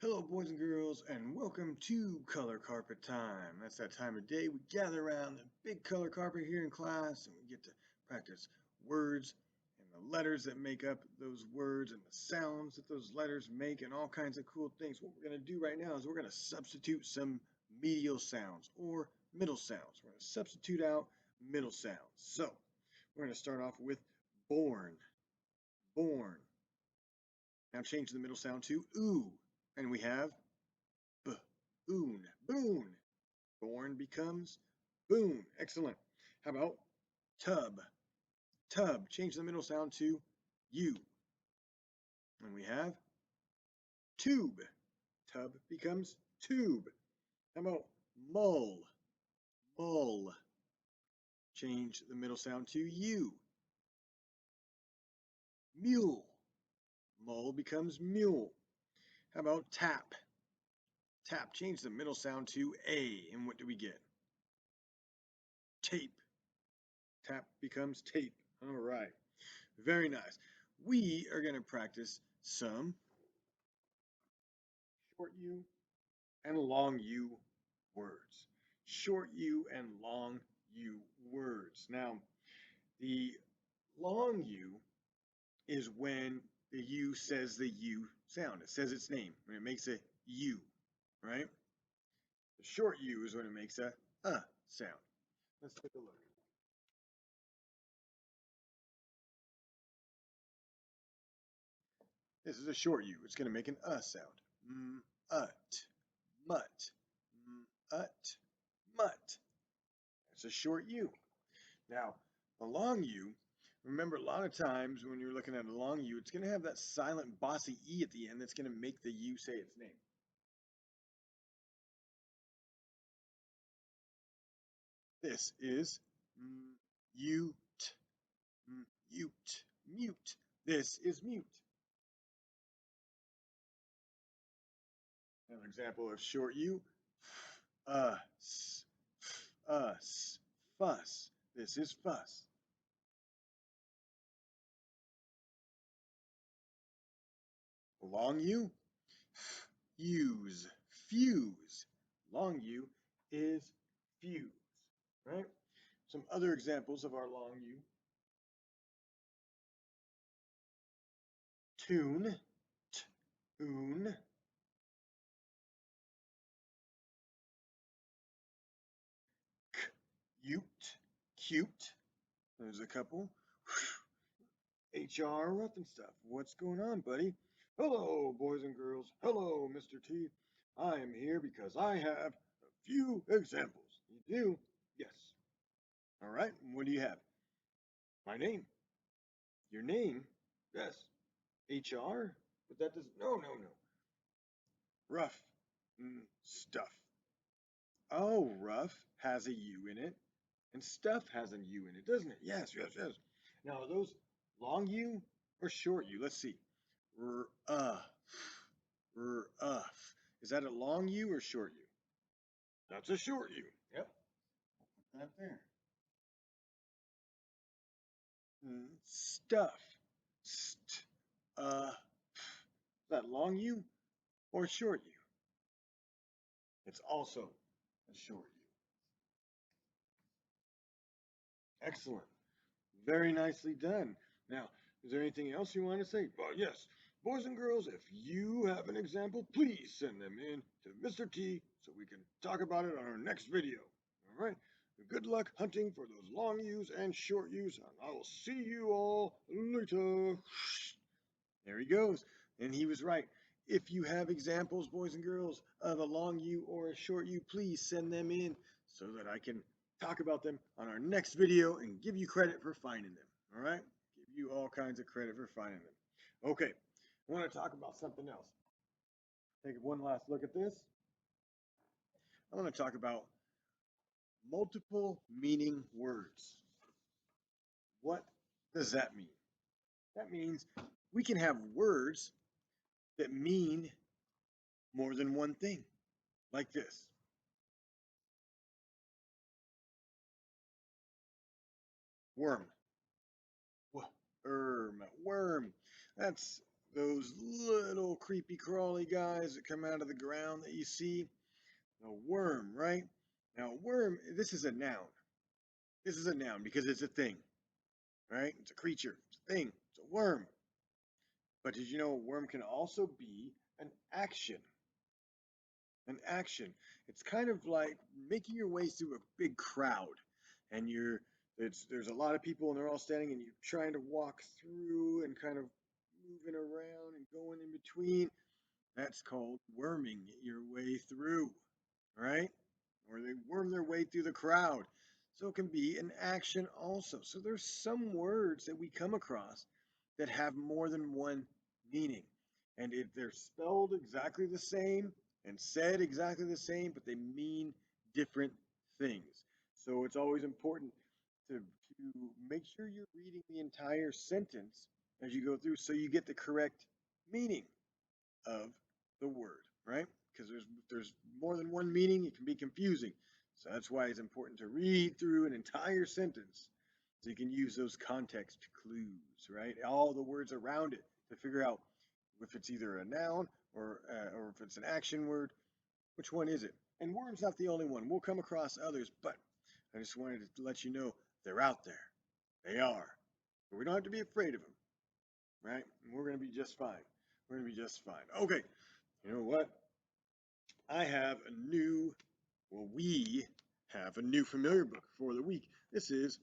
Hello, boys and girls, and welcome to Color Carpet Time. That's that time of day we gather around the big color carpet here in class and we get to practice words and the letters that make up those words and the sounds that those letters make and all kinds of cool things. What we're going to do right now is we're going to substitute some medial sounds or middle sounds. We're going to substitute out middle sounds. So we're going to start off with born, born. Now change the middle sound to oo, and we have boon, boon. Born becomes boon. Excellent. How about tub, tub? Change the middle sound to U. And we have tube. Tub becomes tube. How about mull, mull? Change the middle sound to U. Mule. Mull becomes mule. How about tap? Tap. Change the middle sound to A. And what do we get? Tape. Tap becomes tape. All right. Very nice. We are going to practice some short U and long U words. Short U and long U words. Now, the long U is when the U says the U sound. It says its name, when it makes a U, right? The short U is when it makes a sound. Let's take a look. This is a short U. It's going to make an sound. Ut, mut, ut, mut. It's a short U. Now, a long U, remember a lot of times when you're looking at a long U, it's going to have that silent bossy E at the end that's going to make the U say its name. This is mute, mute, mute. This is mute. Another example of short U, us, us, fuss. This is fuss. Long U, fuse, fuse. Long U is fuse, right? Some other examples of our long U. Tune, tune. Cute, cute. There's a couple. HR rough and stuff. What's going on, buddy? Hello, boys and girls. Hello, Mr. T. I am here because I have a few examples. You do? Yes. All right. What do you have? My name. Your name? Yes. HR? But that doesn't. No, no, no. Rough stuff. Oh, rough has a U in it, and stuff has a U in it, doesn't it? Yes, yes, yes. Now, are those long U or short U? Let's see. Rough. Rough. Is that a long U or short U? That's a short U. Yep. Put that there. Stuff. Is that long U or short U? It's also a short U. Excellent. Very nicely done. Now, is there anything else you want to say? Well, yes. Boys and girls, if you have an example, please send them in to Mr. T so we can talk about it on our next video. All right? Good luck hunting for those long U's and short U's, and I will see you all later. There he goes. And he was right. If you have examples, boys and girls, of a long U or a short U, please send them in so that I can talk about them on our next video and give you credit for finding them. All right? Give you all kinds of credit for finding them. Okay, I want to talk about something else. Take one last look at this. I want to talk about multiple meaning words. What does that mean? That means we can have words that mean more than one thing, like this. Worm. Worm. Worm. That's those little creepy crawly guys that come out of the ground that you see. A worm, right? Now, a worm, this is a noun. This is a noun because it's a thing, right? It's a creature, it's a thing, it's a worm. But did you know a worm can also be an action? An action. It's kind of like making your way through a big crowd, and there's a lot of people and they're all standing, and you're trying to walk through and kind of moving around and going in between. That's called worming your way through, right? Or they worm their way through the crowd. So it can be an action also. So there's some words that we come across that have more than one meaning. And they're spelled exactly the same and said exactly the same, but they mean different things. So it's always important to make sure you're reading the entire sentence as you go through so you get the correct meaning of the word, right? Because there's more than one meaning, it can be confusing. So that's why it's important to read through an entire sentence so you can use those context clues, right? All the words around it to figure out if it's either a noun or if it's an action word. Which one is it? And worm's not the only one. We'll come across others, but I just wanted to let you know they're out there. They are. But we don't have to be afraid of them, right? And we're going to be just fine. We're going to be just fine. Okay, you know what? I have a new, well, we have a new familiar book for the week. This is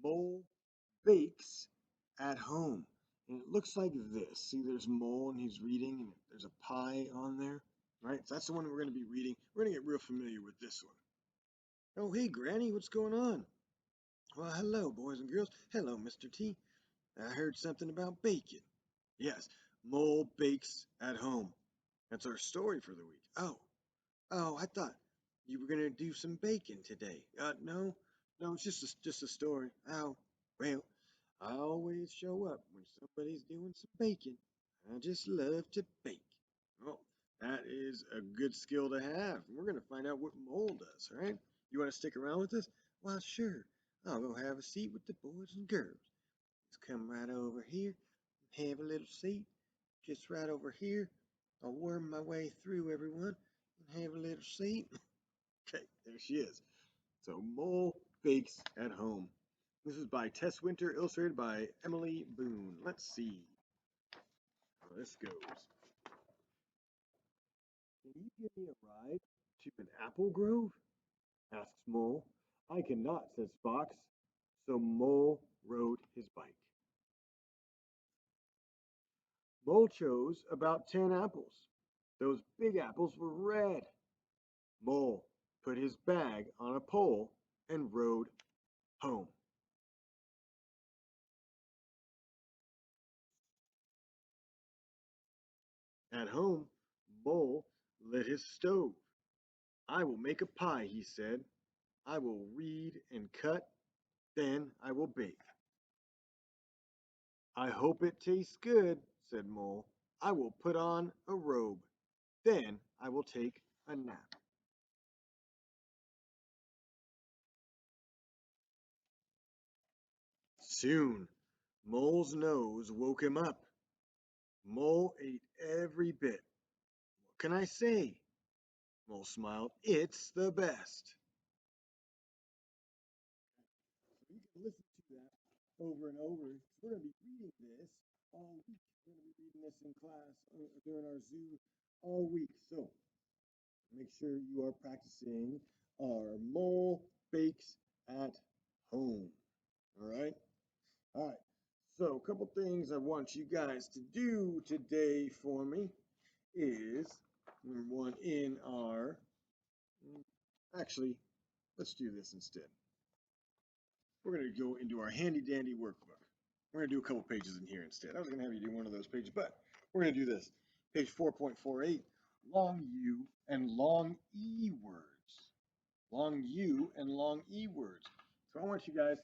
Mole Bakes at Home. And it looks like this. See, there's Mole and he's reading, and there's a pie on there, right? So that's the one we're going to be reading. We're going to get real familiar with this one. Oh, hey, Granny, what's going on? Well, hello, boys and girls. Hello, Mr. T. I heard something about bacon. Yes, Mole Bakes at Home. That's our story for the week. Oh, I thought you were gonna do some baking today. No, it's just a story. Oh, well, I always show up when somebody's doing some baking. I just love to bake. Well, that is a good skill to have. We're gonna find out what Mole does, all right? You want to stick around with us? Well, sure. I'll go have a seat with the boys and girls. Let's come right over here and have a little seat. Just right over here. I'll worm my way through everyone and have a little seat. Okay, there she is. So Mole Bakes at Home. This is by Tess Winter, illustrated by Emily Boone. Let's see how this goes. Can you give me a ride to an apple grove? Asks Mole. I cannot, says Fox. So Mole rode his bike. Mole chose about 10 apples. Those big apples were red. Mole put his bag on a pole and rode home. At home, Mole lit his stove. I will make a pie, he said. I will read and cut, then I will bake. I hope it tastes good, said Mole. I will put on a robe, then I will take a nap. Soon, Mole's nose woke him up. Mole ate every bit. What can I say? Mole smiled. It's the best. You can listen to that over and over. We're going to be reading this all week. We're going to be reading this in class during our Zoom all week. So make sure you are practicing our Mole Bakes at Home. All right? All right. So a couple things I want you guys to do today for me is number one in our, actually, let's do this instead. We're going to go into our handy dandy workbook. We're going to do a couple pages in here instead. I was going to have you do one of those pages, but we're going to do this. Page 4.48, long U and long E words. Long U and long E words. So I want you guys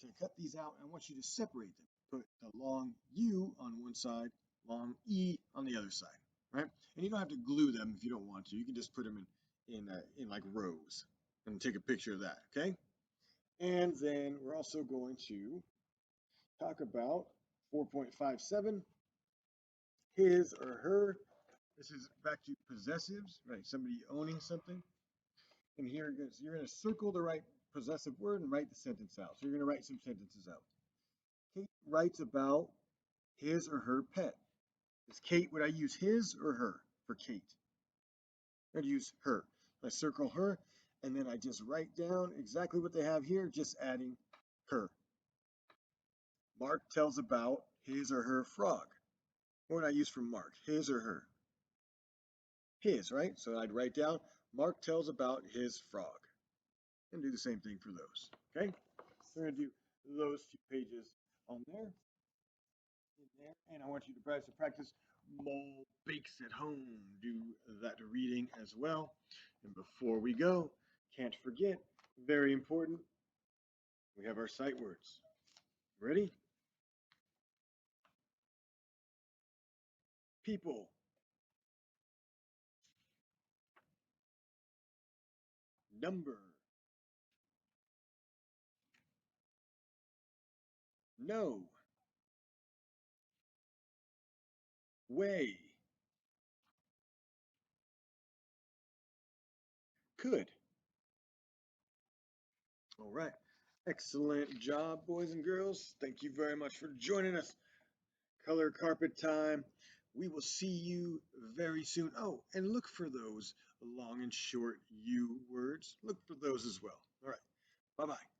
to cut these out. I want you to separate them. Put the long U on one side, long E on the other side, right? And you don't have to glue them if you don't want to. You can just put them in like rows and take a picture of that, okay? And then we're also going to talk about 4.57, his or her. This is back to possessives, right? Somebody owning something. And here it goes. You're going to circle the right possessive word and write the sentence out. So you're going to write some sentences out. Kate writes about his or her pet. Is Kate, would I use his or her for Kate? I'd use her. I circle her, and then I just write down exactly what they have here, just adding her. Mark tells about his or her frog. What would I use for Mark? His or her? His, right? So I'd write down, Mark tells about his frog. And do the same thing for those. Okay? We're going to do those 2 pages on there, in there, and I want you to practice Mo Bakes at Home. Do that reading as well. And before we go, can't forget, very important, we have our sight words. Ready? People, number, no, way, could. All right. Excellent job, boys and girls. Thank you very much for joining us. Color carpet time. We will see you very soon. Oh, and look for those long and short U words. Look for those as well. All right. Bye-bye.